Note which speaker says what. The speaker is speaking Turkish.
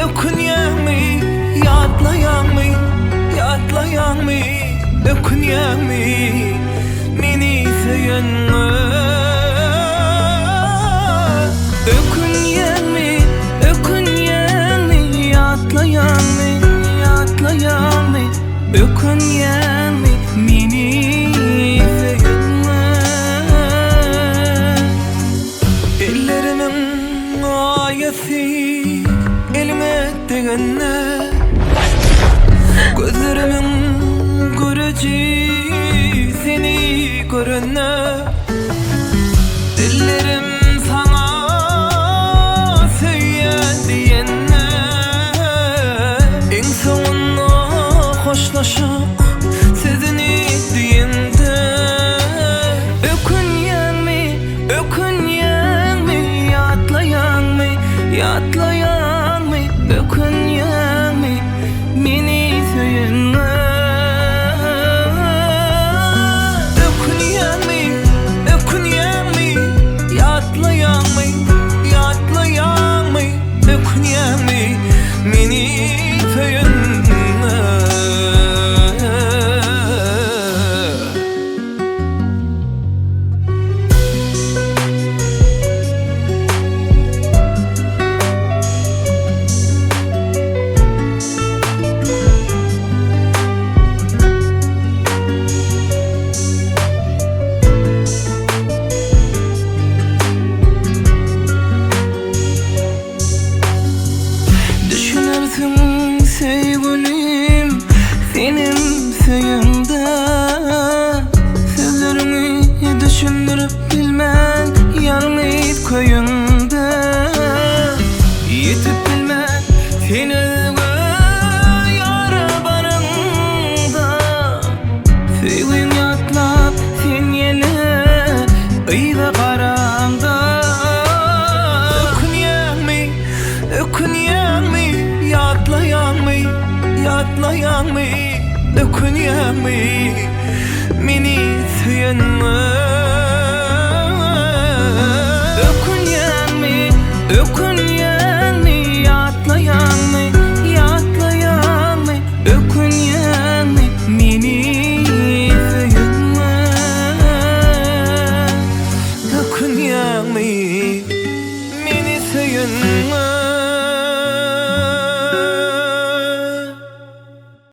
Speaker 1: Okunyanmi, yatlayanmi, Okunyanmi, meni seyenme. Okunyanmi, yatlayanmi, Okunyanmi, meni seyenme. Ellerimin ayesi elime değene, gözlerimin göreci seni görene, dillerim sana söyleyen diyene, en sonunda hoşlaşıp sözünü diyende. Okunyanmi, yatlayanmi, Okunyanmi, meni seyenme. Okunyanmi, yatlayanmi, Okunyanmi, meni seyenme. Sevgilim senin sayende, sözlerimi düşündürüp bilmen yarmayıp koyunda, yetip bilmen seni yara barında, sevgin yatlap sen yine ayda karanda. Okunyanmi, yatlayanmi, Okunyanmi, meni seyenme. Okunyanmi, yatlayanmi, Okunyanmi, meni seyenme. Okunyanmi, meni seyenme.